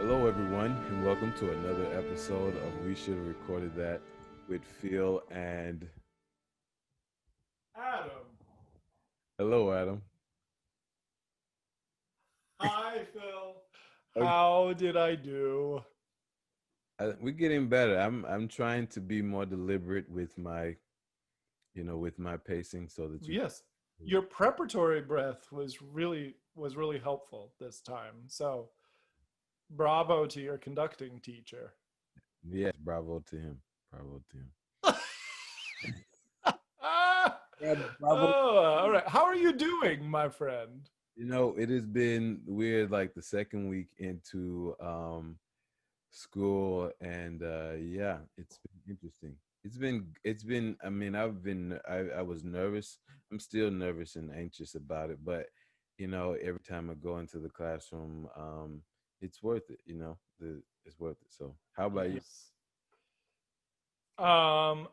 Hello, everyone, and welcome to another episode of We Should Have Recorded That with Phil and Adam. hello, Adam. Hi, Phil. Okay, How did I do? we're getting better. I'm trying to be more deliberate with with my pacing so that you. Yes, your preparatory breath was really helpful this time. So, bravo to your conducting teacher. Yes, bravo to him. Bravo to him. Ah! Yeah, bravo. Oh, all right. How are you doing, my friend? It has been weird, like the second week into school, and yeah, it's been interesting. It's been. I mean, I was nervous. I'm still nervous and anxious about it, but every time I go into the classroom, it's worth it. It's worth it. So, how about you? Yes. Um,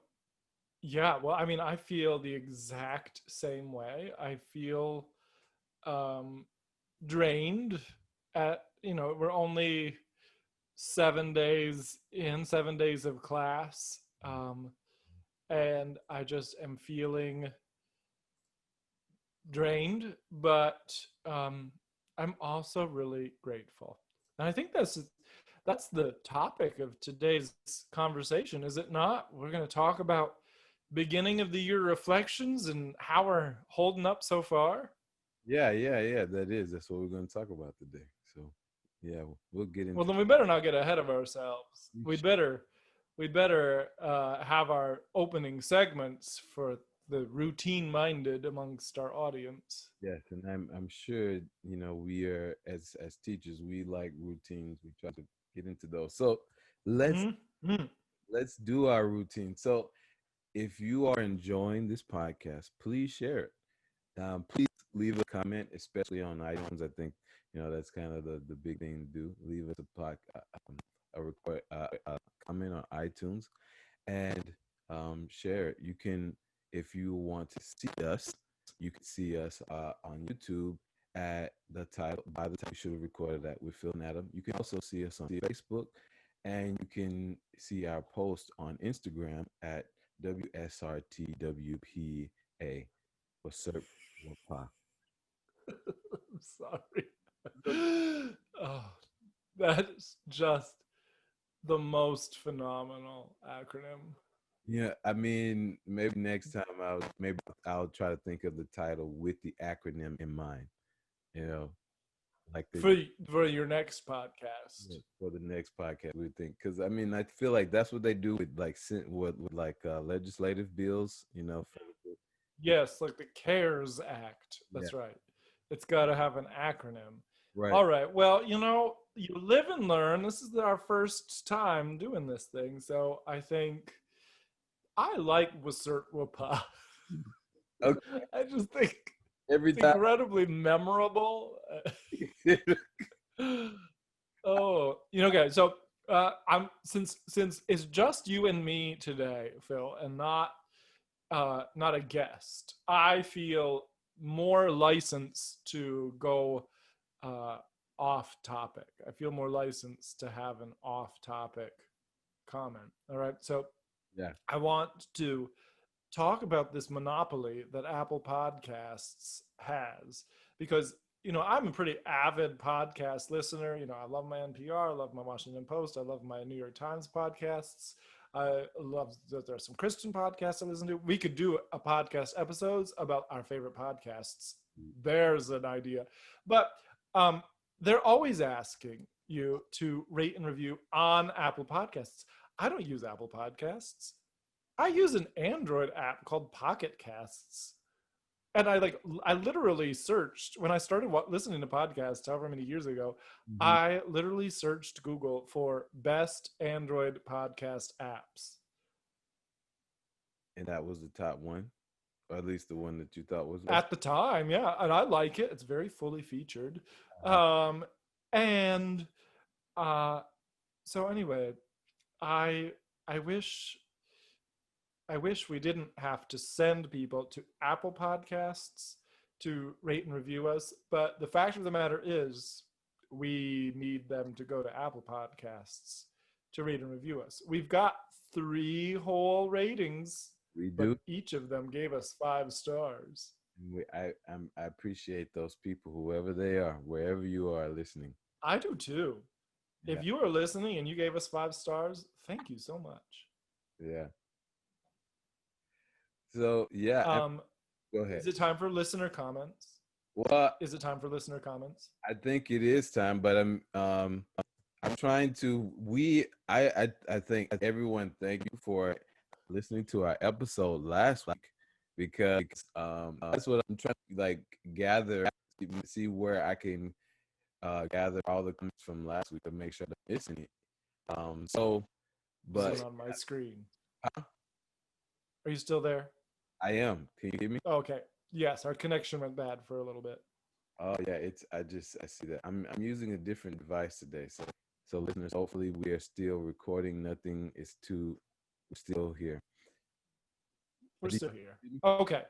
yeah, well, I mean, I feel the exact same way. I feel um drained we're only 7 days in, 7 days of class. And I just am feeling drained, but I'm also really grateful. And I think that's the topic of today's conversation, is it not? We're going to talk about beginning of the year reflections and how we're holding up so far. Yeah, yeah, yeah. That's what we're going to talk about today. So, yeah, we'll get Well, into. then we better not get ahead of ourselves. We We'd better have our opening segments for the routine-minded amongst our audience. Yes, and I'm sure we are as teachers we like routines. We try to get into those. So let's Mm-hmm. let's do our routine. So if you are enjoying this podcast, please share it. Please leave a comment, especially on iTunes. I think that's kind of the big thing to do. Leave us a record, a comment on iTunes, and share it. You can, if you want to see us, you can see us on YouTube at the title. By the time you should have recorded that with Phil and Adam. You can also see us on Facebook, and you can see our post on Instagram at WSRTWPA or SERP WPA. I'm sorry. Oh, that is just the most phenomenal acronym. Yeah, I mean, maybe next time I'll try to think of the title with the acronym in mind. You know, like the For for your next podcast. yeah, for the next podcast we think, because I mean I feel like that's what they do with like with like legislative bills. Yes, like the CARES Act. Yeah, That's right. It's got to have an acronym. right. All right. Well, you live and learn. This is our first time doing this thing. So I think I like Wasert Wapa. Okay. I just think Every it's time. incredibly memorable. Oh, guys. So I'm since it's just you and me today, Phil, and not a guest. I feel more license to go uh, off topic. I feel more license to have an off topic comment. All right. So Yeah. I want to talk about this monopoly that Apple Podcasts has, because I'm a pretty avid podcast listener. I love my NPR, I love my Washington Post, I love my New York Times podcasts. I love that there are some Christian podcasts I listen to. We could do a podcast episodes about our favorite podcasts. There's an idea. But um, they're always asking you to rate and review on Apple Podcasts. I don't use Apple Podcasts. I use an Android app called Pocket Casts. And I literally searched when I started listening to podcasts however many years ago. Mhm. I literally searched Google for best Android podcast apps. And that was the top one, or at least the one that you thought was best. At the time, yeah, and I like it. It's very fully featured. Uh, Um, and uh, so anyway, I I wish I wish we didn't have to send people to Apple Podcasts to rate and review us. But the fact of the matter is, we need them to go to Apple Podcasts to rate and review us. We've got 3 whole ratings, We but do. each of them gave us 5 stars. I appreciate those people, whoever they are, wherever you are listening. I do too. Yeah, If you are listening and you gave us 5 stars, thank you so much. yeah. So yeah, Um, go ahead. is it time for listener comments? Well, Is it time for listener comments? I think it is time, but I'm trying to. I think everyone, thank you for listening to our episode last week because that's what I'm trying to like gather, see where I can gather all the comments from last week to make sure I'm missing it. So, Zoom but on my screen. uh, Are you still there? I am. Can you hear me? Okay. Yes, our connection went bad for a little bit. Oh yeah, it's I see that. I'm using a different device today, so listeners, hopefully we are still recording. Nothing is too. We're still here. We're Did still here. you- Okay.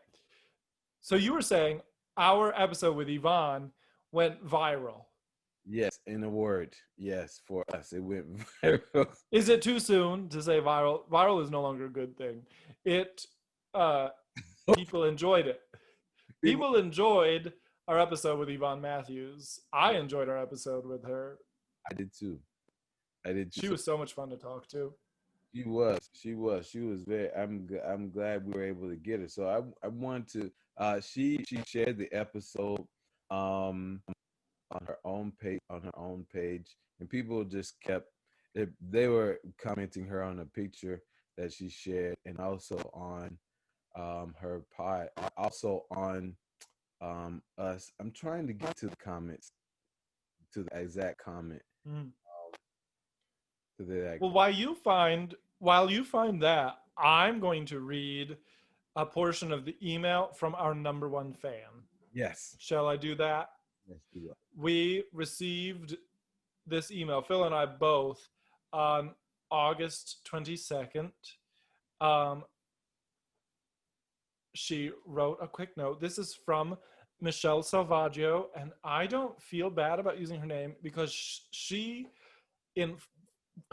So you were saying our episode with Yvonne went viral. Yes, in a word, yes. For us, it went viral. Is it too soon to say viral? Viral is no longer a good thing. It uh people enjoyed it. People, People enjoyed our episode with Yvonne Matthews. I enjoyed our episode with her. I did too. I did too. She So was so much fun to talk to. she was very. I'm glad we were able to get her. So I want to. She shared the episode. On her own page, and people just kept they were commenting her on a picture that she shared, and also on her pod, also on us. I'm trying to get to the comments, to the exact comment, Mm. to the Well, while you find that, I'm going to read a portion of the email from our number one fan. yes, Shall I do that? yes, you are. We received this email, Phil and I both, on August 22nd. Um, she wrote a quick note. This is from Michelle Salvaggio, and I don't feel bad about using her name because she, in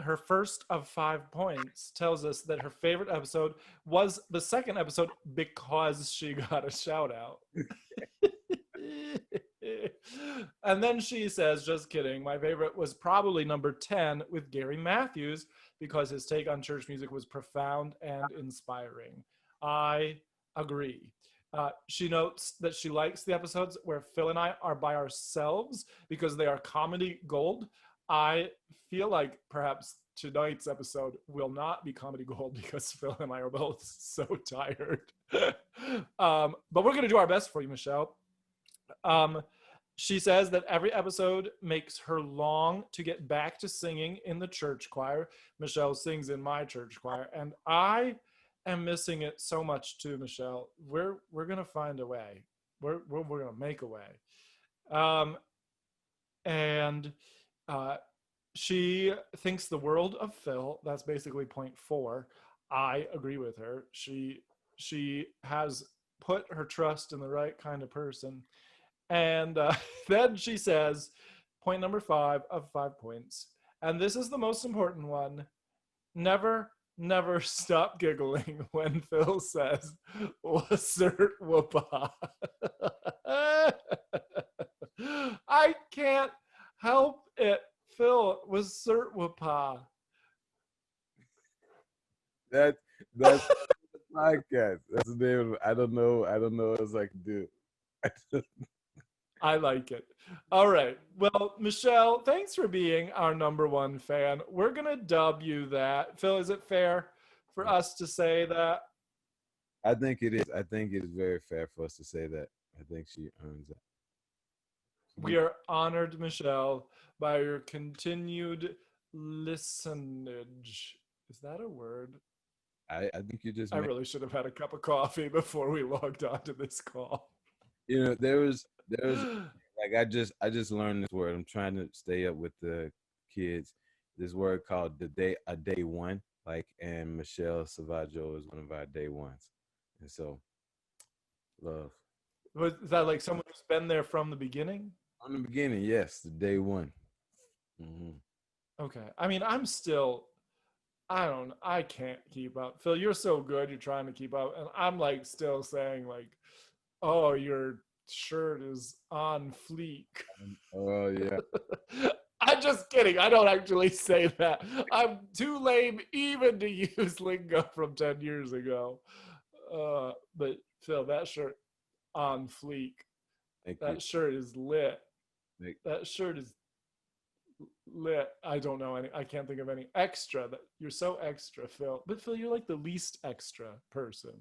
her first of 5 points, tells us that her favorite episode was the second episode because she got a shout out. And then she says, just kidding, my favorite was probably number 10 with Gary Matthews because his take on church music was profound and inspiring. I agree. She notes that she likes the episodes where Phil and I are by ourselves because they are comedy gold. I feel like perhaps tonight's episode will not be comedy gold because Phil and I are both so tired. But we're going to do our best for you, Michelle. She says that every episode makes her long to get back to singing in the church choir. Michelle sings in my church choir, and I am missing it so much too, Michelle. We're gonna find a way. We're gonna make a way. Um, and she thinks the world of Phil. That's basically point 4. I agree with her. She has put her trust in the right kind of person. And then she says, point number 5 of 5 points, and this is the most important one: never, never stop giggling when Phil says, "Wassert whoopah." I can't help it. Phil, wassert whoopah. That that's the podcast. That's the name. I don't know. I don't know what else I can do. I like it. All right. Well, Michelle, thanks for being our number one fan. We're going to dub you that. Phil, is it fair for us to say that? I think it is. I think it is very fair for us to say that. I think she earns that. We are honored, Michelle, by your continued listenage. Is that a word? I think you just I made. really should have had a cup of coffee before we logged onto this call. There was like I just learned this word. I'm trying to stay up with the kids. This word called a day one. Like, and Michelle Savaggio is one of our day ones, and so love. Was that like someone who's been there from the beginning? On the beginning, yes, the day one. Hmm. Okay. I mean, I don't, I can't keep up. Phil, you're so good. You're trying to keep up. And I'm like still saying, like, oh, your shirt is on fleek. Oh yeah. I'm just kidding. I don't actually say that. I'm too lame even to use lingo from 10 years ago. But Phil, that shirt on fleek. Thank you. That shirt is lit. Thank, That shirt is lit. I don't know any. I can't think of any extra. That you're so extra, Phil. But Phil, you're like the least extra person.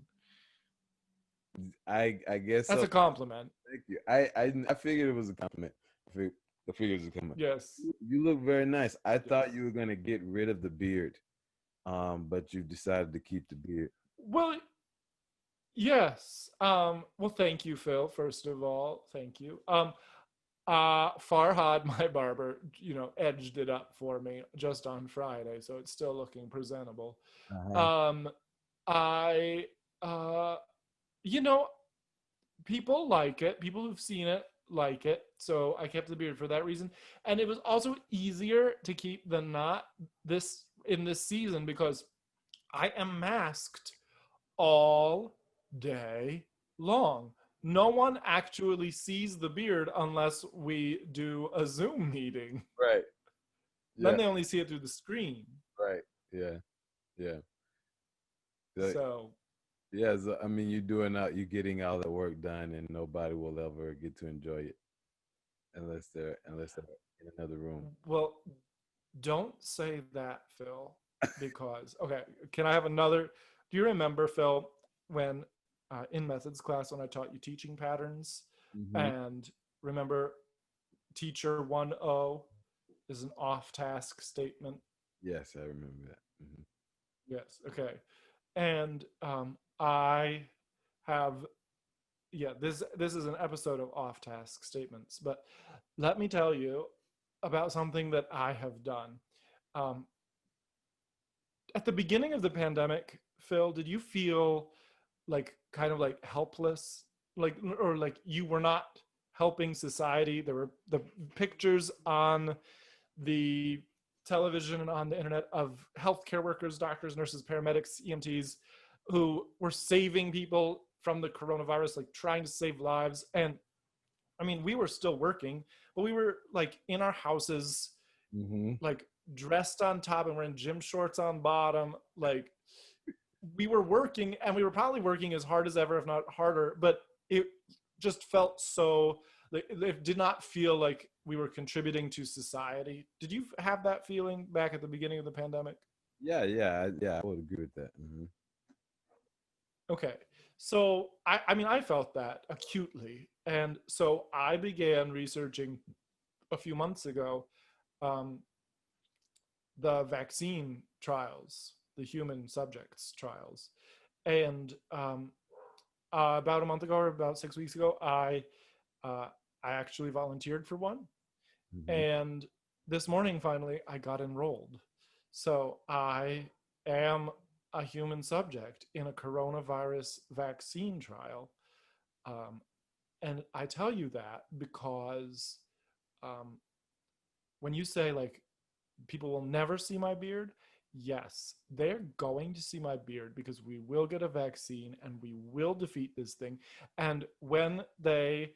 I guess That's so. a compliment. Thank you. I figured it was a compliment. I figured it was a compliment. Yes. You look very nice. I thought Yes. you were gonna get rid of the beard, but you decided to keep the beard. Well, yes. Well, thank you, Phil. First of all, thank you. Farhad, my barber, edged it up for me just on Friday, so it's still looking presentable. Uh-huh. Um, I, uh, you know, people like it. People who've seen it like it. So I kept the beard for that reason. And it was also easier to keep than not this in this season because I am masked all day long. No one actually sees the beard unless we do a Zoom meeting. Right. Then Yeah. they only see it through the screen. Right. Yeah. Yeah. So, So, yeah. So, I mean, you're getting all the work done, and nobody will ever get to enjoy it unless they're in another room. well, don't say that, Phil, because, okay, can I have another? Do you remember, Phil, when in methods class when I taught you teaching patterns? Hmm. And remember, teacher 1O is an off task statement? Yes, I remember that. Hmm. Yes, okay. And I have, yeah, this is an episode of off task statements, but let me tell you about something that I have done. Um, at the beginning of the pandemic, Phil, did you feel like kind of like helpless, like, or like you were not helping society? There were the pictures on the television and on the internet of healthcare workers, doctors, nurses, paramedics, EMTs who were saving people from the coronavirus, like trying to save lives. And I mean, we were still working, but we were like in our houses, Hmm. like dressed on top and we're in gym shorts on bottom. Like we were working and we were probably working as hard as ever, if not harder, but it just felt so, like, it did not feel like we were contributing to society. Did you have that feeling back at the beginning of the pandemic? Yeah, yeah, yeah. I would agree with that. Hmm. Okay. So I mean, I felt that acutely. And so I began researching a few months ago um, the vaccine trials, the human subjects trials. And about a month ago or about 6 weeks ago, uh, I actually volunteered for one. Hmm. And this morning, finally, I got enrolled. So I am a human subject in a coronavirus vaccine trial. Um, and I tell you that because um, when you say like people will never see my beard, yes, they're going to see my beard because we will get a vaccine and we will defeat this thing. And when they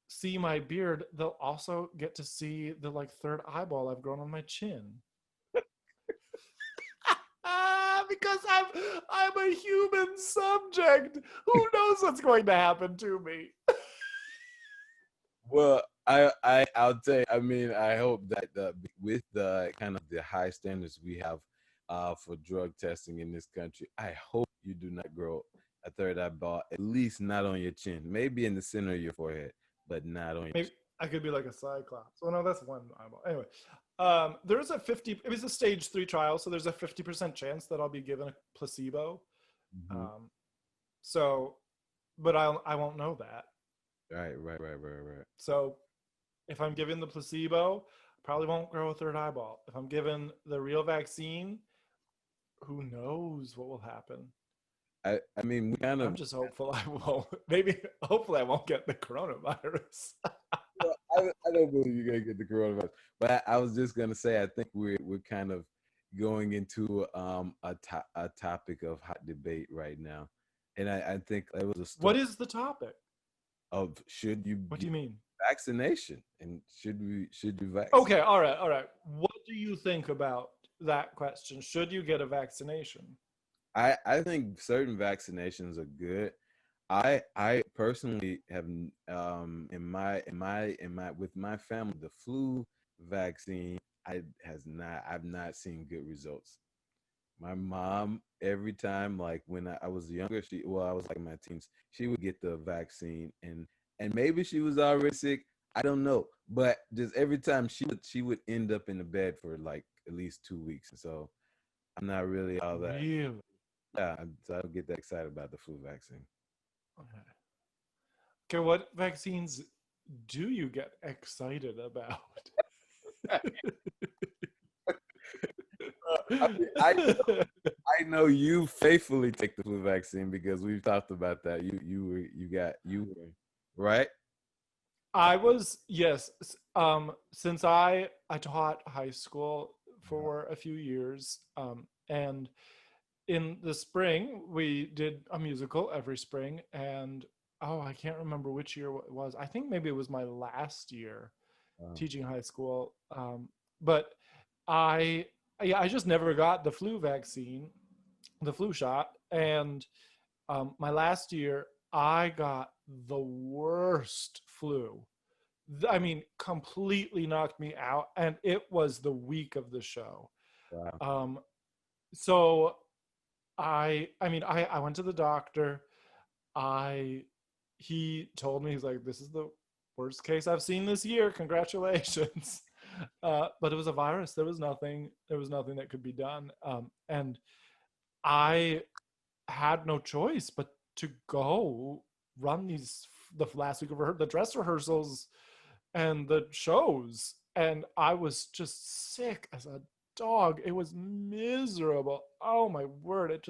see my beard, they'll also get to see the like third eyeball I've grown on my chin. Because I'm a human subject. Who knows what's going to happen to me? Well, I'll tell you. I mean, I hope that with the kind of the high standards we have for drug testing in this country, I hope you do not grow a third eyeball. At least not on your chin. Maybe in the center of your forehead, but not on your Maybe I could be like a cyclops. Oh no, that's one eyeball. Anyway, there's a 50. It was a stage 3 trial, so there's a 50% chance that I'll be given a placebo. chin. Hmm. Um, so, but I won't know that. Right, right, right, right, right. So, if I'm given the placebo, I probably won't grow a third eyeball. If I'm given the real vaccine, who knows what will happen? I mean, we kind I'm of. just hopeful I won't. Maybe, hopefully, I won't get the coronavirus. I don't believe you're gonna get the coronavirus. But I was just gonna say, I think we're kind of going into a topic of hot debate right now, and I think it was a What story is the topic? of should you What do get you mean? vaccination and should you vaccinate? Okay, all right, all right. What do you think about that question? Should you get a vaccination? I think certain vaccinations are good. I personally have in my with my family the flu vaccine I've not seen good results. My mom every time like when I was younger I was like in my teens she would get the vaccine and maybe she was already sick, I don't know, but just every time she would end up in the bed for like at least 2 weeks, and so I'm not really all that. Really? Yeah, so I don't get that excited about the flu vaccine. Okay. Okay, what vaccines do you get excited about? I mean, I know you faithfully take the flu vaccine because we've talked about that. You were right. I was, yes, since I taught high school for a few years, and in the spring we did a musical every spring, and oh, I can't remember which year it was. I think maybe it was my last year Um, teaching high school, but I yeah, I just never got the flu vaccine, the flu shot, and my last year I got the worst flu. I mean, completely knocked me out, and it was the week of the show. wow. Um, so I mean, I went to the doctor. I He told me, he's like, this is the worst case I've seen this year. Congratulations. But it was a virus. There was nothing. There was nothing that could be done. And I had no choice but to go run the last week of the dress rehearsals and the shows, and I was just sick as a dog. It was miserable. Oh my word! It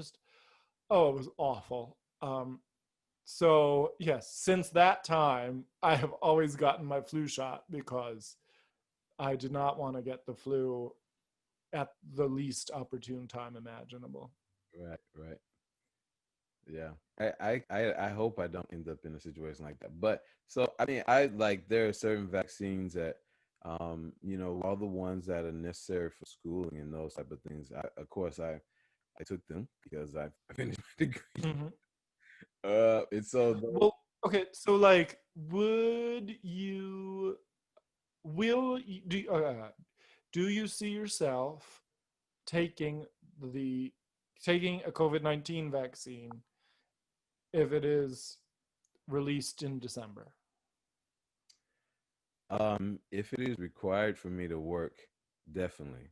was awful. So yes, since that time, I have always gotten my flu shot because I did not want to get the flu at the least opportune time imaginable. Right, right. Yeah. I hope I don't end up in a situation like that. But so I mean I like there are certain vaccines that all the ones that are necessary for schooling and those type of things. Of course I took them because I finished my degree. Mm-hmm. And so those, Well, okay, so like, would you will you, do you see yourself taking the taking a COVID-19 vaccine if it is released in December? if it is required for me to work, definitely.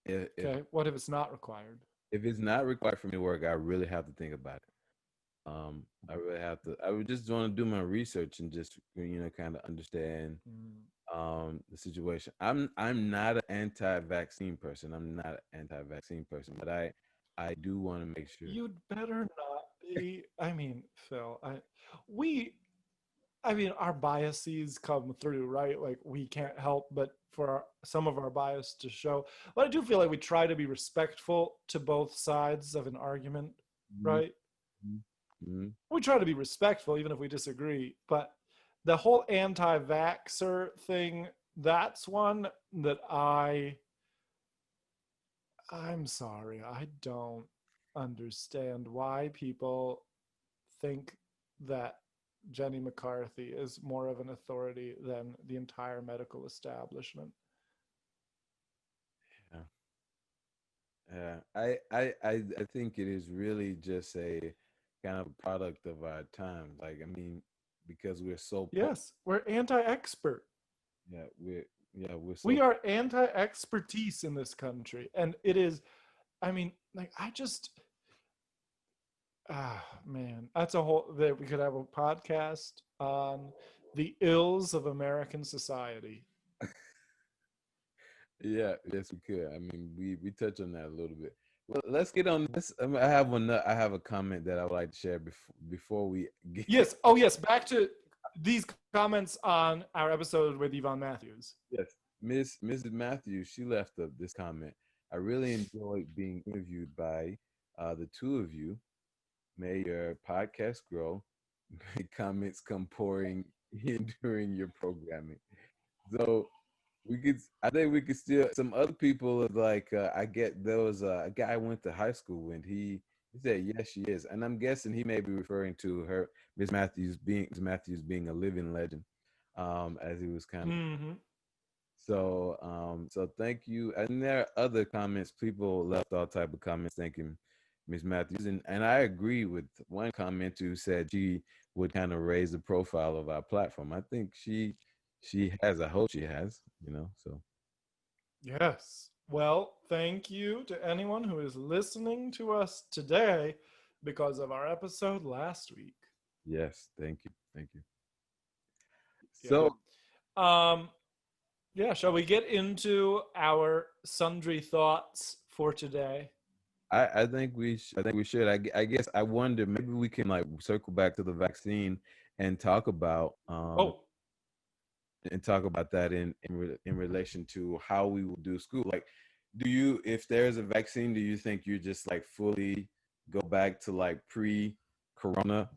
If Okay, what if it's not required? if it's not required for me to work, I really have to think about it. I really have to. I would just want to do my research and just kind of understand Mm. the situation. I'm not an anti-vaccine person. I'm not an anti-vaccine person, but I do want to make sure. You'd better not be. I mean, Phil, we I mean, our biases come through, right? Like, we can't help but for some of our bias to show. But I do feel like we try to be respectful to both sides of an argument, Mhm, right? mhm. We try to be respectful even if we disagree. But the whole anti-vaxxer thing, that's one that I'm sorry, I don't understand why people think that Jenny McCarthy is more of an authority than the entire medical establishment. Yeah, yeah. I think it is really just a kind of product of our time. Like, I mean, because we're so Yes, we're anti-expert. yeah, we're We so are anti-expertise in this country, and it is. I mean, like, man, that's a whole. That we could have a podcast on the ills of American society. yeah, yes, we could. I mean, we touch on that a little bit. Well, let's get on this. I have one. I have a comment that I would like to share before we get. Yes. Oh, yes. Back to. these comments on our episode with Yvonne Matthews. Yes, Mrs. Matthews, she left this comment. I really enjoyed being interviewed by the two of you. May your podcast grow. May comments come pouring in during your programming. So we could, I think we could still. Some other people are like, I get there was a guy I went to high school with. He said yes, she is, and I'm guessing he may be referring to her, Miss Matthews being a living legend, as he was kind of. Mm-hmm. So thank you. And there are other comments. People left all type of comments thanking Miss Matthews, and I agree with one commenter who said she would kind of raise the profile of our platform. I think she has. I hope she has. So Yes. Well, thank you to anyone who is listening to us today because of our episode last week. yes, thank you. Yeah. So Um, yeah, shall we get into our sundry thoughts for today? I think we should. I guess I wonder maybe we can like circle back to the vaccine and talk about Oh, that in relation to how we will do school. Like, do you, if there's a vaccine, do you think you just like fully go back to like pre-corona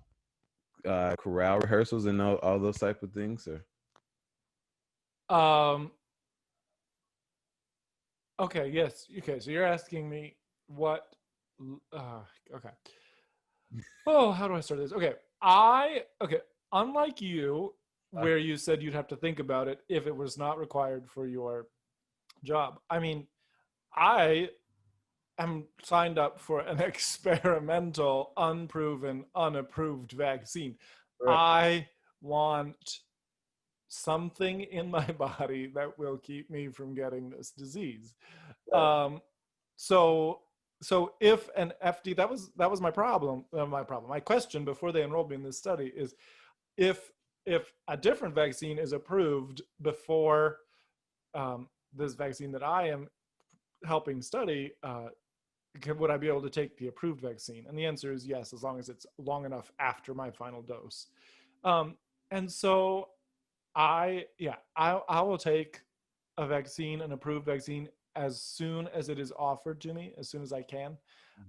chorale rehearsals and all those type of things? Or um, okay, yes. Okay, so you're asking me what, uh, okay. Oh, how do I start this? Okay, unlike you, uh, where you said you'd have to think about it if it was not required for your job. I mean, I am signed up for an experimental, unproven, unapproved vaccine. right, I want something in my body that will keep me from getting this disease. right. Um, so so if an FD, that was my problem. My question before they enrolled me in this study is if a different vaccine is approved before this vaccine that I am helping study, would I be able to take the approved vaccine? And the answer is yes, as long as it's long enough after my final dose. And so I will take a vaccine, an approved vaccine, as soon as it is offered to me, as soon as I can.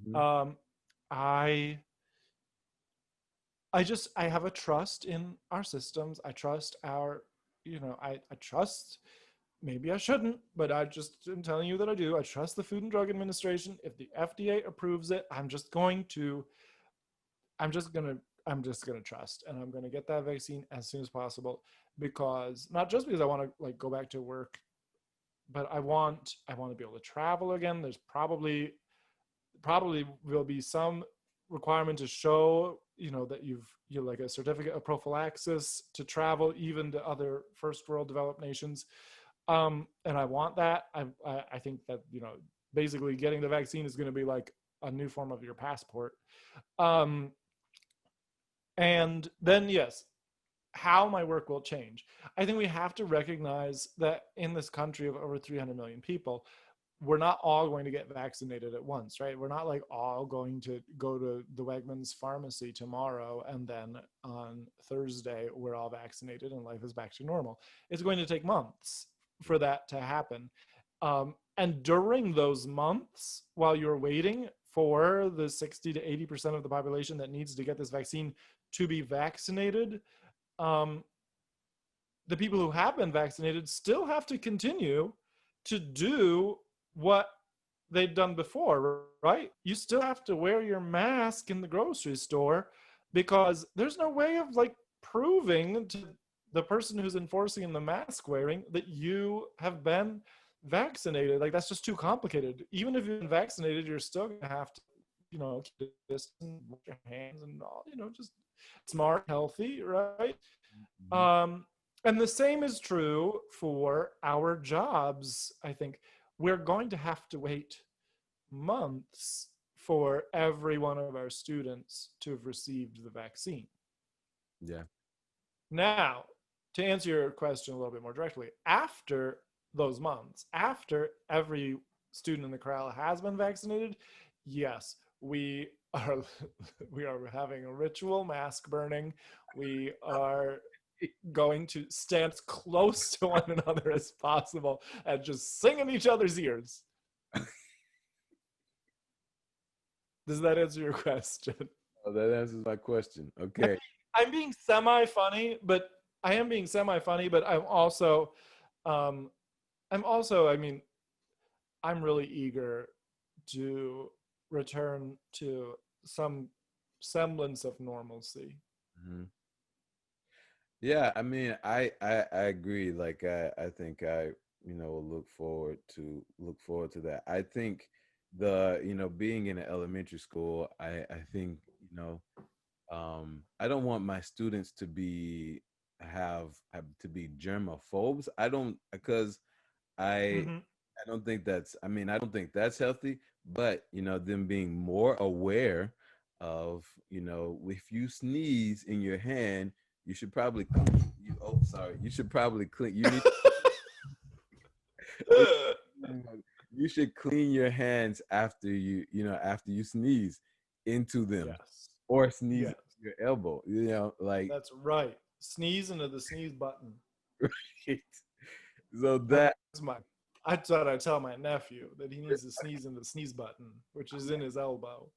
Mhm. Um, I I have a trust in our systems. I trust our, I trust. Maybe I shouldn't, but I just am telling you that I do. I trust the Food and Drug Administration. If the FDA approves it, I'm just gonna I'm just gonna trust, and I'm gonna get that vaccine as soon as possible, because not just because I want to like go back to work, but I want to be able to travel again. There's probably will be some requirement to show, that you're like a certificate of prophylaxis to travel even to other first world developed nations. And I want that. I think that, basically getting the vaccine is going to be like a new form of your passport. um and then, yes, how my work will change. I think we have to recognize that in this country of over 300 million people, we're not all going to get vaccinated at once, right? We're not like all going to go to the Wegmans pharmacy tomorrow and then on Thursday we're all vaccinated and life is back to normal. It's going to take months for that to happen. And during those months, while you're waiting for the 60 to 80% of the population that needs to get this vaccine to be vaccinated, um, the people who have been vaccinated still have to continue to do what they'd done before, right? You still have to wear your mask in the grocery store because there's no way of like proving to the person who's enforcing the mask wearing that you have been vaccinated. Like, that's just too complicated. Even if you've been vaccinated, you're still gonna have to, keep distance, wash your hands, and all, just smart, healthy, right? Mhm. Um, and the same is true for our jobs. I think we're going to have to wait months for every one of our students to have received the vaccine. Yeah. Now, to answer your question a little bit more directly, after those months, after every student in the corral has been vaccinated, yes, we are we are having a ritual mask burning. We are going to stand as close to one another as possible and just sing in each other's ears. Does that answer your question? Oh, that answers my question. Okay. I'm being semi-funny, but I am being semi-funny, but um, I mean, I'm really eager to return to some semblance of normalcy. Mhm. Yeah, I mean, I agree. Like I think I will look forward to that. I think being in an elementary school, I think I don't want my students to have to be germaphobes. I don't because I Mm-hmm. I don't think I don't think that's healthy, but them being more aware of, if you sneeze in your hand, you should probably you should probably clean you need you should clean your hands after after you sneeze into them Yes. or sneeze Yes. into your elbow, like That's right. Sneeze into the sneeze button. so That's that my. I thought I'd tell my nephew that he needs to sneeze into the sneeze button, which is in his elbow.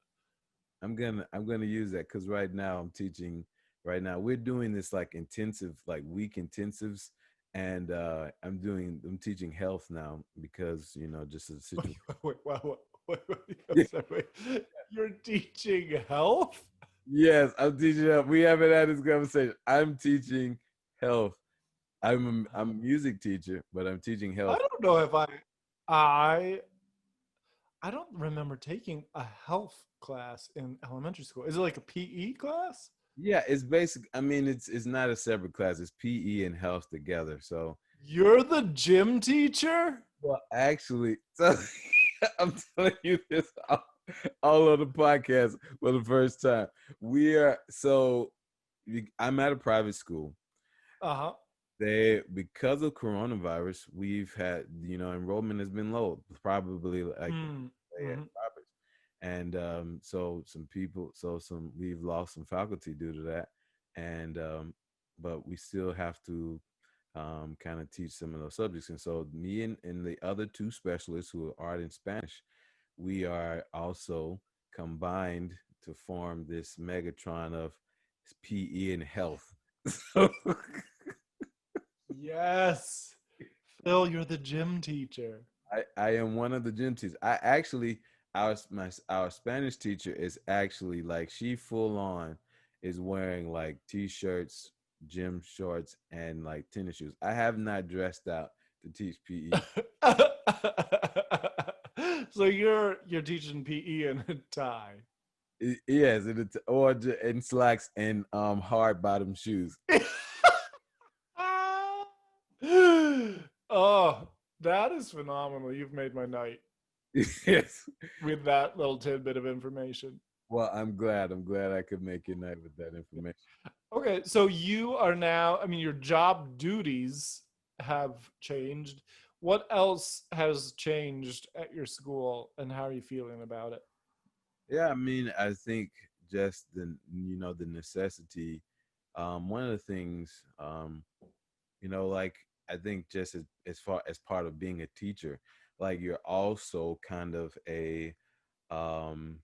I'm gonna use that because right now I'm teaching. Right now we're doing this like intensive, like week intensives, and I'm teaching health now because just a situation. I'm sorry. You're teaching health? Yes, I'm teaching health. We haven't had this conversation. I'm teaching health. I'm a music teacher, but I'm teaching I health. don't know if I I don't remember taking a health class in elementary school. Is it like a PE class? Yeah, it's basic. I mean, it's not a separate class. It's PE and health together. So, You're the gym teacher? well, actually, so I'm telling you this all on the podcast for the first time. We are so I'm at a private school. Uh-huh. They because of coronavirus, we've had enrollment has been low, probably like Mm. at Hmm. Roberts, and so some we've lost some faculty due to that, and but we still have to kind of teach some of those subjects, and so me and the other two specialists who are art and Spanish, we are also combined to form this megatron of PE and health. So Yes. Phil, you're the gym teacher. I am one of the gym teachers. I actually our Spanish teacher is actually like she full on is wearing like t-shirts, gym shorts, and like tennis shoes. I have not dressed out to teach PE. So you're teaching PE in a tie. Yes, in slacks and hard bottom shoes. Oh, that is phenomenal. You've made my night Yes. with that little tidbit of information. Well, I'm glad. I'm glad I could make your night with that information. Okay, so you are now, I mean, your job duties have changed. What else has changed at your school and how are you feeling about it? Yeah, I mean, I think just the necessity. One of the things, like I think just as far as part of being a teacher, like you're also kind of a, um,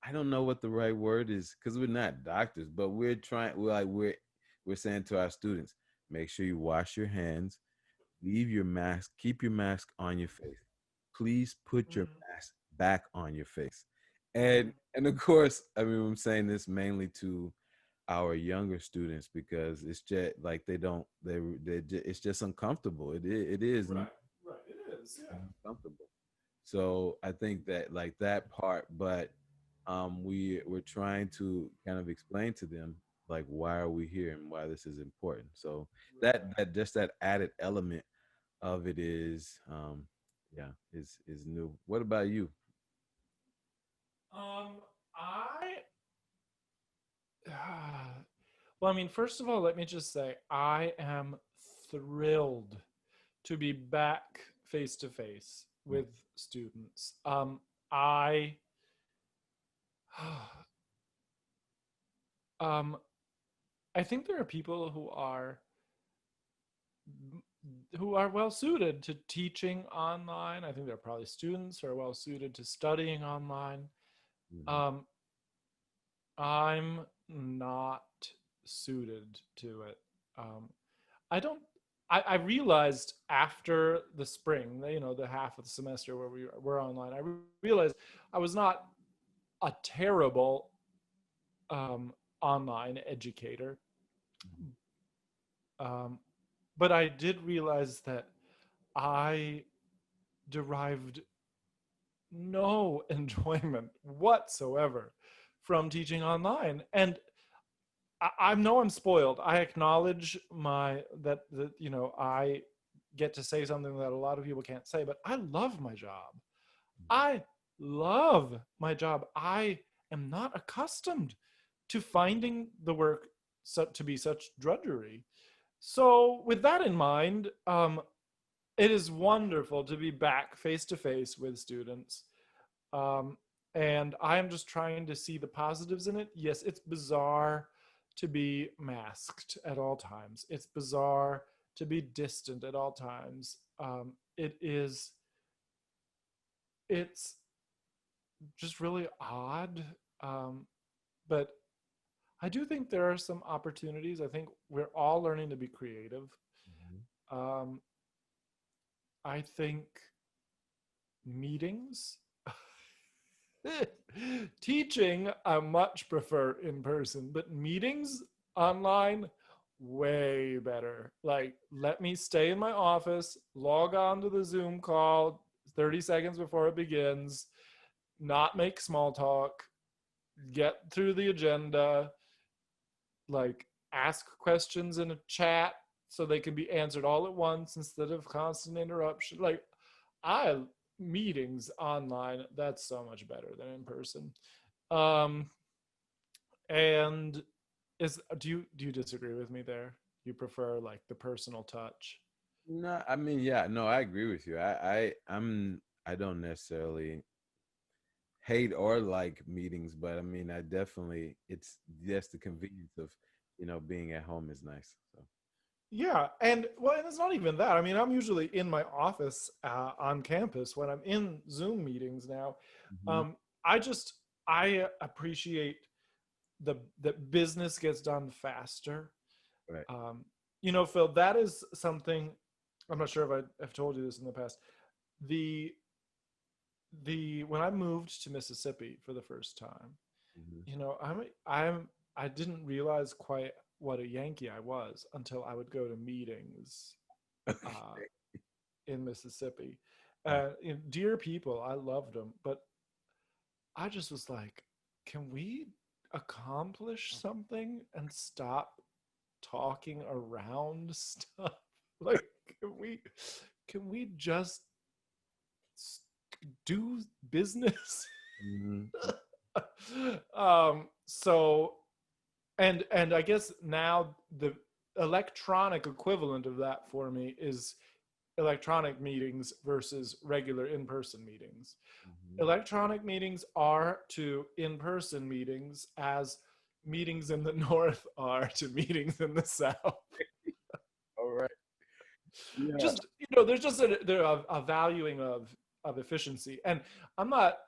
I don't know what the right word is because we're not doctors, but we're saying to our students, make sure you wash your hands, leave your mask, keep your mask on your face. Please put your Mhm, mask back on your face. And mhm. and of course, I mean, I'm saying this mainly to our younger students because it's just like it's just uncomfortable. It is Right, right. It is, yeah. uncomfortable. So I think that like that part, but we're trying to kind of explain to them like why are we here and why this is important. So Right. that just that added element of it is yeah is new. What about you? I well, I mean, first of all, let me just say I am thrilled to be back face to face with students. I um I think there are people who are well suited to teaching online. I think there are probably students who are well suited to studying online. Mm-hmm. Um, I'm not suited to it. Um, I don't. I realized after the spring, the half of the semester where we were online, I realized I was not a terrible online educator, um, but I did realize that I derived no enjoyment whatsoever from teaching online. And I know I'm spoiled. I acknowledge that I get to say something that a lot of people can't say, but I love my job. I love my job. I am not accustomed to finding the work to be such drudgery. So, with that in mind, it is wonderful to be back face to face with students. Um, and I am just trying to see the positives in it. Yes, it's bizarre to be masked at all times, it's bizarre to be distant at all times. It's just really odd. But I do think there are some opportunities. I think we're all learning to be creative. Mm-hmm. Um, I think meetings, teaching, I much prefer in person, but meetings online, way better. Like, let me stay in my office, log on to the Zoom call 30 seconds before it begins, not make small talk, get through the agenda, like ask questions in a chat so they can be answered all at once instead of constant interruption. Like, I meetings online, that's so much better than in person. Um and is do you disagree with me there? You prefer like the personal touch? No, I mean, yeah, no, I agree with you. I don't necessarily hate or like meetings, but I mean, I definitely it's just the convenience of being at home is nice. So. Yeah, and well, and it's not even that. I mean, I'm usually in my office on campus when I'm in Zoom meetings now. Hmm. Um, I appreciate the that business gets done faster. Right. Um, Phil, that is something. I'm not sure if I've told you this in the past. The the when I moved to Mississippi for the first time, Hmm. you know, I'm I didn't realize quite what a Yankee I was until I would go to meetings uh, in Mississippi. Dear people, I loved them, but I just was like, can we accomplish something and stop talking around stuff? Like, can we can we just do business? Hmm. So and I guess now the electronic equivalent of that for me is electronic meetings versus regular in-person meetings. Hmm. Electronic meetings are to in-person meetings as meetings in the north are to meetings in the south. All right. Yeah. Just there's just a valuing of efficiency. And I'm not,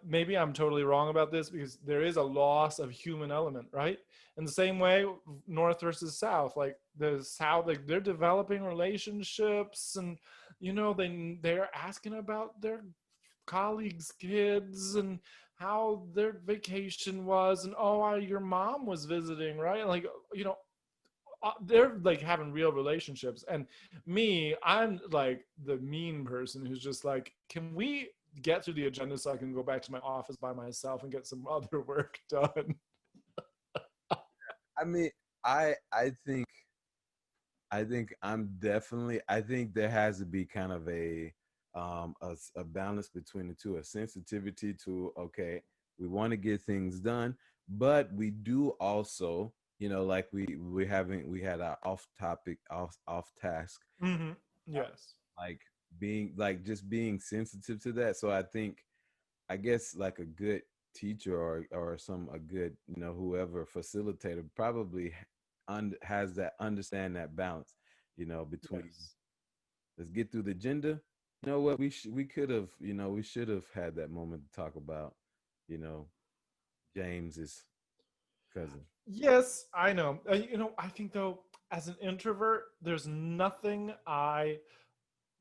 maybe I'm totally wrong about this, because there is a loss of human element, right? In the same way, north versus south, like the south, like they're developing relationships, and they're asking about their colleagues' kids and how their vacation was, and your mom was visiting, right? Like, they're like having real relationships. And me, I'm like the mean person who's just like, can we get through the agenda so I can go back to my office by myself and get some other work done? I mean, I think I think there has to be kind of a balance between the two, a sensitivity to, okay, we want to get things done, but we do also, like we had our off topic, off task, Mm-hmm. Yes. like being like just being sensitive to that. So I think, I guess, like a good teacher or some a good, whoever facilitator probably has that understand that balance, between Yes. let's get through the gender. You know what? We could have, we should have had that moment to talk about, you know, James's cousin. Yes, I know. I think though, as an introvert, there's nothing I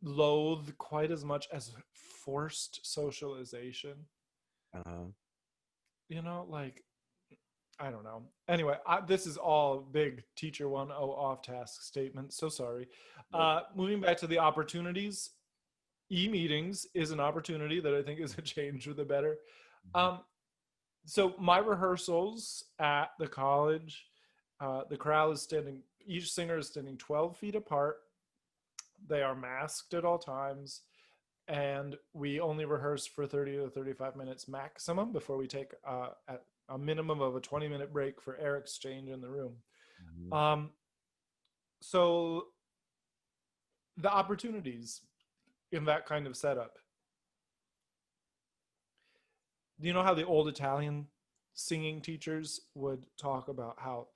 loathe quite as much as forced socialization. Uh-huh. Like I don't know. Anyway, this is all big teacher 1.0 off task statement. So sorry. Nope. Moving back to the opportunities, e-meetings is an opportunity that I think is a change for the better. Mhm. Um, so my rehearsals at the college, the crowd is standing. Each singer is standing 12 feet apart. They are masked at all times, and we only rehearse for 30 to 35 minutes maximum before we take a minimum of a 20-minute break for air exchange in the room. Mhm. Um, so the opportunities in that kind of setup. Do you know how the old Italian singing teachers would talk about how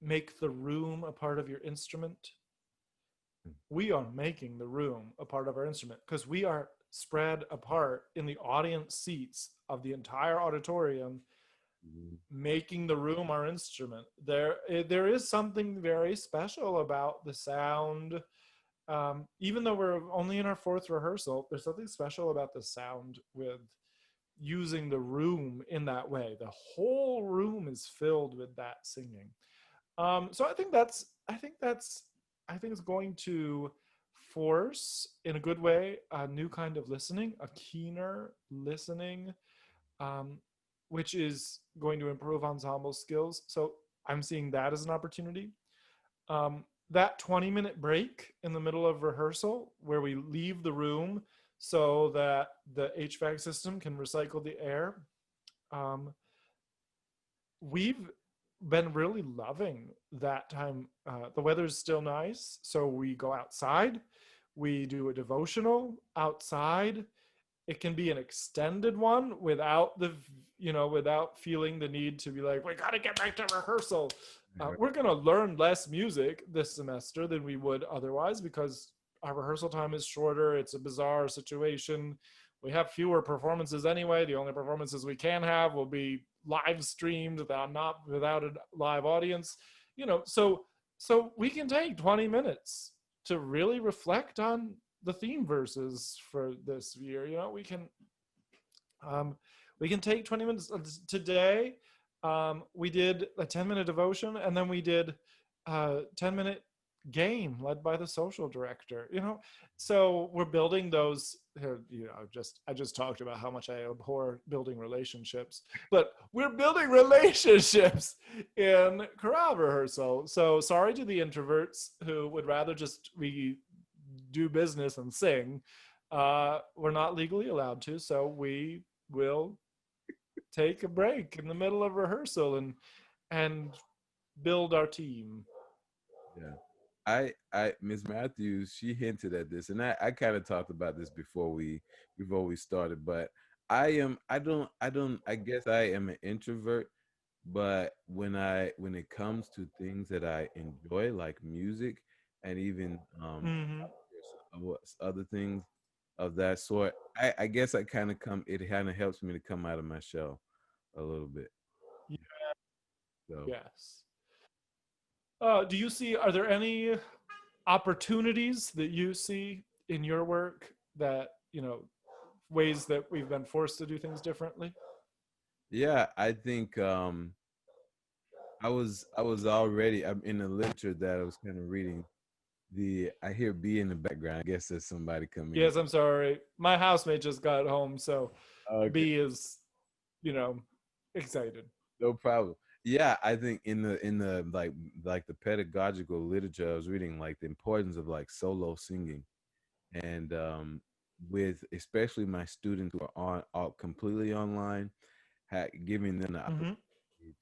make the room a part of your instrument? We are making the room a part of our instrument because we are spread apart in the audience seats of the entire auditorium, Mhm. making the room our instrument. There is something very special about the sound. Even though we're only in our fourth rehearsal, there's something special about the sound with using the room in that way. The whole room is filled with that singing. So I think it's going to force, in a good way, a new kind of listening, a keener listening, um, which is going to improve ensemble skills. So I'm seeing that as an opportunity. That 20-minute break in the middle of rehearsal where we leave the room so that the HVAC system can recycle the air. Um, we've been really loving that time. The weather's still nice, so we go outside. We do a devotional outside. It can be an extended one without feeling the need to be like, we got to get back to rehearsal. Right. We're going to learn less music this semester than we would otherwise because our rehearsal time is shorter. It's a bizarre situation. We have fewer performances anyway. The only performances we can have will be live streamed without a live audience. So we can take 20 minutes to really reflect on the theme verses for this year. Um, we can take 20 minutes today. We did a 10-minute devotion, and then we did a 10-minute game led by the social director. So we're building those. I just talked about how much I abhor building relationships, but we're building relationships in chorale rehearsal. So sorry to the introverts who would rather just we do business and sing. We're not legally allowed to, so we will take a break in the middle of rehearsal and build our team. Yeah. Miss Matthews, she hinted at this, and I kind of talked about this before we started, but I guess I am an introvert, but when it comes to things that I enjoy, like music and even Mm-hmm. other things of that sort, I guess it kind of helps me to come out of my shell a little bit. So Yes. Do you see? Are there any opportunities that you see in your work that ways that we've been forced to do things differently? yeah, I think I was already I'm in the literature that I was kind of reading. The I hear B in the background. I guess there's somebody coming in. Yes, I'm sorry. My housemate just got home, so Okay, B is, you know, excited. no problem. Yeah, I think in the like the pedagogical literature I was reading, like the importance of like solo singing, and with especially my students who are completely online, giving them the Mm-hmm.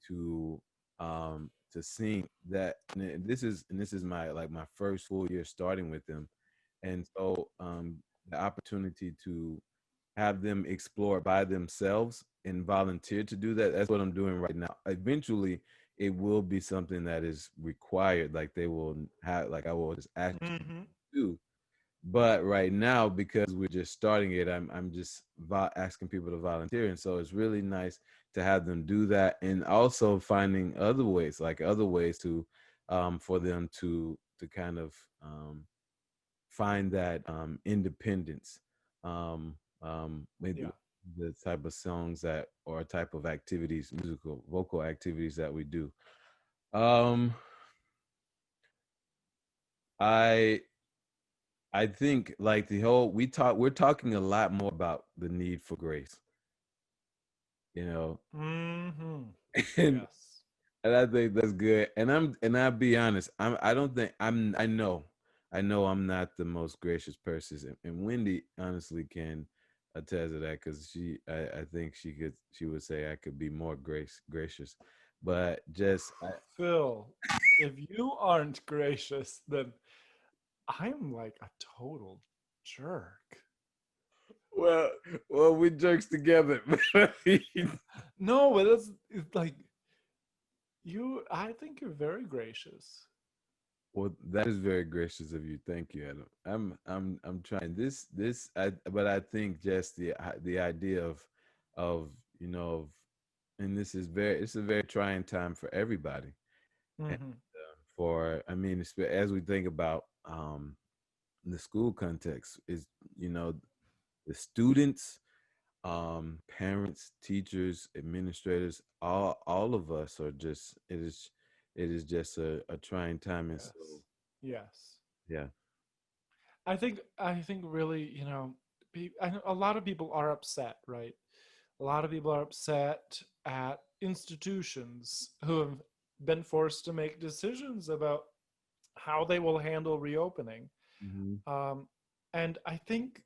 to sing that, and this is my like my first full year starting with them, and so the opportunity to have them explore by themselves and volunteer to do that, that's what I'm doing right now. Eventually it will be something that is required. Like they will have, like I will just ask Mm-hmm. you to do. But right now, because we're just starting it, I'm just asking people to volunteer, and so it's really nice to have them do that, and also finding other ways, like other ways to, for them to kind of find that independence, with Yeah. the type of songs that or type of activities, musical vocal activities that we do. Um, I I think like the whole we're talking a lot more about the need for grace, you know, Mm-hmm. and Yes. and I think that's good. And I'll be honest, I don't think I know I'm not the most gracious person, and Wendy honestly can attest to that because I think she would say I could be more gracious, but just Phil, if you aren't gracious, then I'm like a total jerk. well we jerks together. No, but it's like you. I think you're very gracious. Well, that is very gracious of you. Thank you, Adam. I'm trying but I think just the idea of you know of, and it's a very trying time for everybody. And Mm-hmm. for I mean, as we think about the school context, is you know the students, parents, teachers, administrators, all of us are just it is just a trying time, and so Yes. Yes. yeah. I think really, I know a lot of people are upset, right? A lot of people are upset at institutions who have been forced to make decisions about how they will handle reopening. Hmm. Um, and I think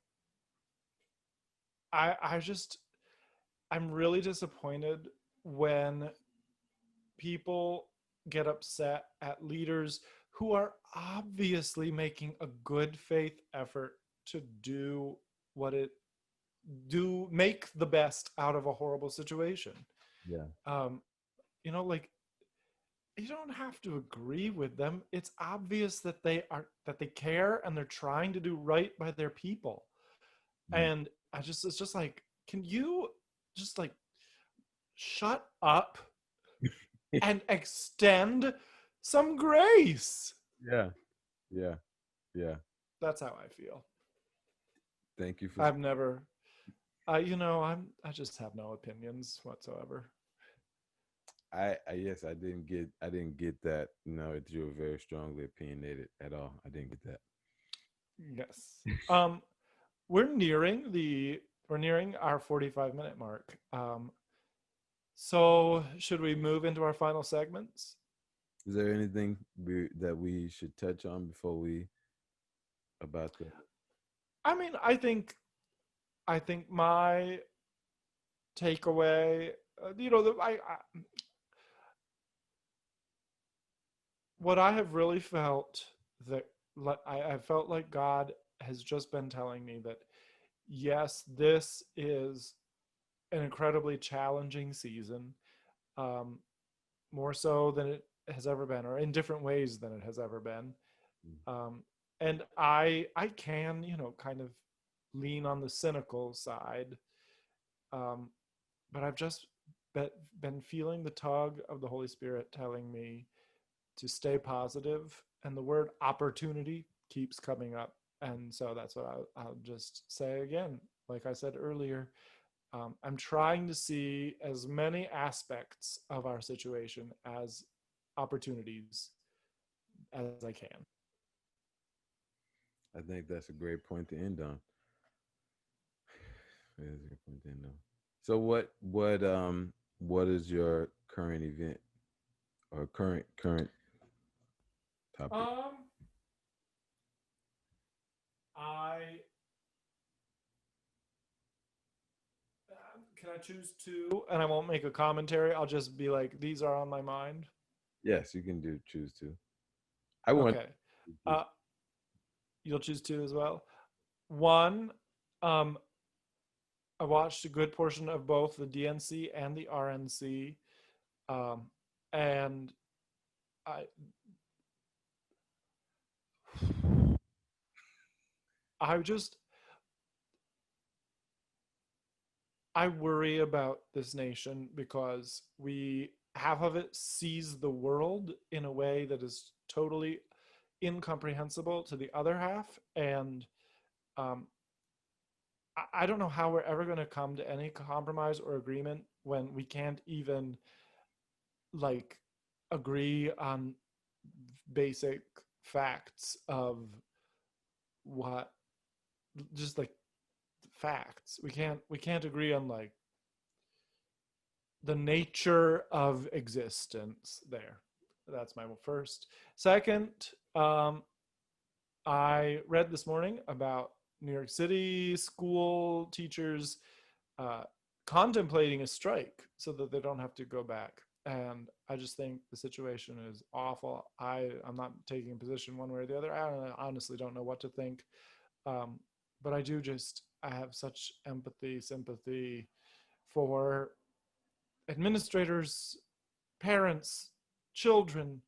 I just I'm really disappointed when people get upset at leaders who are obviously making a good faith effort to do what it do make the best out of a horrible situation. Yeah. Like you don't have to agree with them. It's obvious that they care and they're trying to do right by their people. Mm. And it's just like, can you just like shut up and extend some grace? Yeah. Yeah. Yeah. That's how I feel. Thank you for. I've never, I just have no opinions whatsoever. I yes, I didn't get that. No, that you were very strongly opinionated at all. I didn't get that. Yes. We're nearing we're nearing our 45-minute mark. So should we move into our final segments? Is there anything that we should touch on before we about the? I mean, I think my takeaway, what I have really felt that I felt like God has just been telling me that yes, this is an incredibly challenging season, um, more so than it has ever been, or in different ways than it has ever been. Um, and I can kind of lean on the cynical side, um, but I've just be, been feeling the tug of the Holy Spirit telling me to stay positive, and the word opportunity keeps coming up. And so that's what I'll just say again. Like I said earlier, I'm trying to see as many aspects of our situation as opportunities as I can. I think that's a great point to end on. That is a good point to end on. So what is your current event or current topic? Um, I can I choose two, and I won't make a commentary. I'll just be like, these are on my mind. Yes, you can do choose to. I want Okay. to choose. Uh, you'll choose two as well. One, um, I watched a good portion of both the DNC and the RNC, um, And I I just I worry about this nation because we half of it sees the world in a way that is totally incomprehensible to the other half, and um, I don't know how we're ever going to come to any compromise or agreement when we can't even like agree on basic facts of what just like facts. We can't agree on like the nature of existence there. That's my first. Second, um, I read this morning about New York City school teachers uh, contemplating a strike so that they don't have to go back. And I just think the situation is awful. I'm not taking a position one way or the other. I honestly don't know what to think. Um, but I have such empathy, sympathy for administrators, parents, children,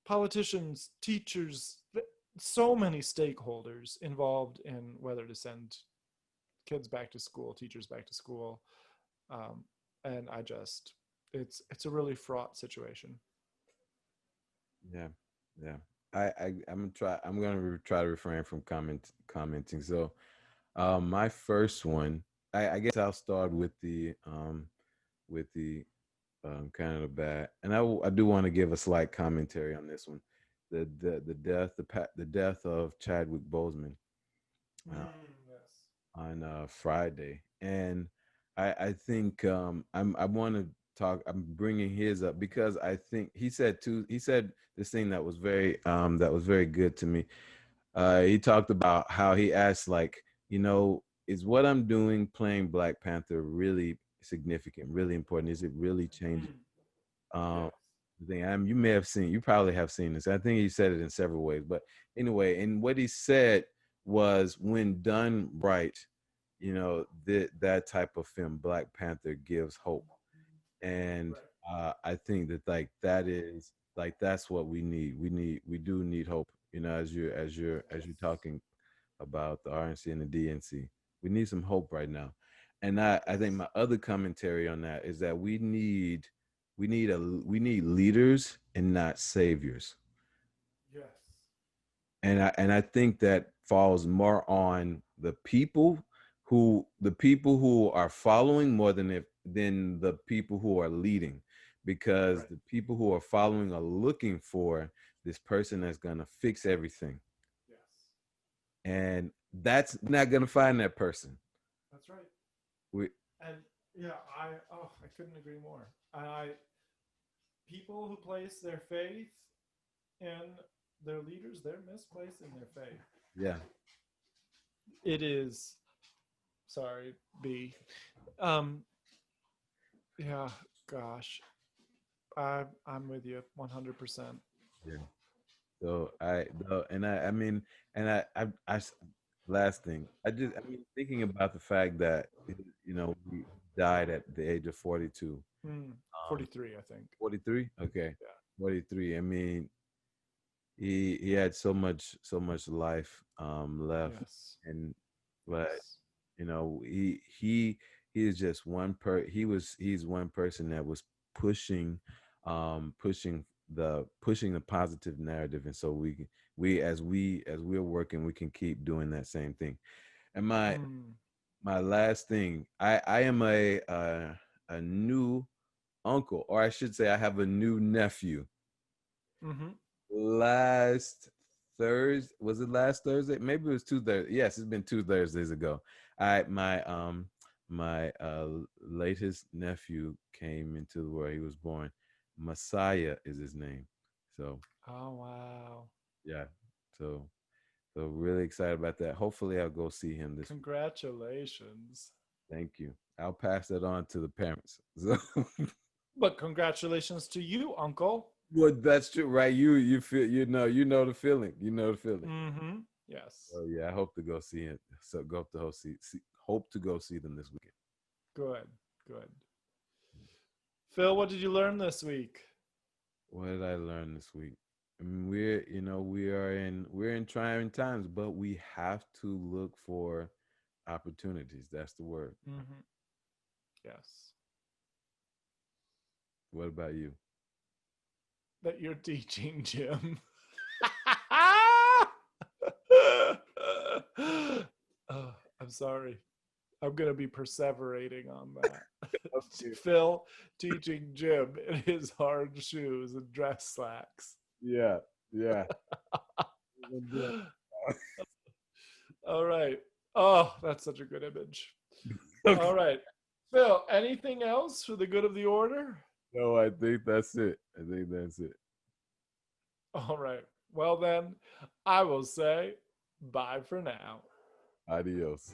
politicians, teachers, so many stakeholders involved in whether to send kids back to school, teachers back to school. Um, and it's a really fraught situation. Yeah, yeah. I'm gonna try to refrain from commenting. So, my first one, I guess I'll start with the kind of the bad, and I do want to give a slight commentary on this one, the death of Chadwick Boseman uh, Yes. on Friday, and I think I want to talk. I'm bringing his up because I think he said this thing that was very good to me. He talked about how he asked, like, is what I'm doing playing Black Panther really significant, really important? Is it really changing um, Yes. the thing? You probably have seen this. I think he said it in several ways, but anyway, and what he said was, when done right, that type of film, Black Panther, gives hope. And Right. I think that, like, that is like that's what we do need hope, as you're Yes. talking about the RNC and the DNC. We need some hope right now. And I think Yes. my other commentary on that is that we need leaders and not saviors. Yes. And I think that falls more on the people who are following more than the people who are leading, because Right. the people who are following are looking for this person that's going to fix everything, Yes. and that's not going to find that person. That's right. we And yeah, I couldn't agree more. I People who place their faith in their leaders, they're misplacing their faith. yeah, It is sorry, B. Um, yeah, gosh, I'm with you 100%. yeah. So I mean, and last thing, thinking about the fact that we died at the age of 42. 43, I think. 43, okay. Yeah. 43. I mean, he had so much life left. Yes. And but Yes. he is just he's one person that was pushing pushing the positive narrative, and so as we're working, we can keep doing that same thing. And Mm. my last thing, I am a new uncle, or I should say I have a new nephew. Mm-hmm. Last Thursday, was it last Thursday? Maybe it was 2 Thursdays. Yes, it's been 2 Thursdays ago. My latest nephew came into the world. He was born. Messiah is his name. So Oh wow! yeah, so really excited about that. Hopefully, I'll go see him this week. Congratulations! Thank you. I'll pass that on to the parents. So, But congratulations to you, Uncle. well, that's true, right? You feel you know the feeling. You know the feeling. Mm-hmm. Yes. Oh yeah, I hope to go see it. So go up to hope to go see them this weekend. Good. Good. Phil, what did you learn this week? What did I learn this week? I mean, we're in trying times, but we have to look for opportunities. That's the word. Mm-hmm. Yes. What about you? That you're teaching, Jim. Oh, I'm sorry. I'm going to be perseverating on that. Okay. Phil teaching Jim in his hard shoes and dress slacks. Yeah, yeah. We're gonna do All right. Oh, that's such a good image. it. Okay. All right. Phil, anything else for the good of the order? No, I think that's it. I think that's it. All right. Well, then, I will say bye for now. Adios.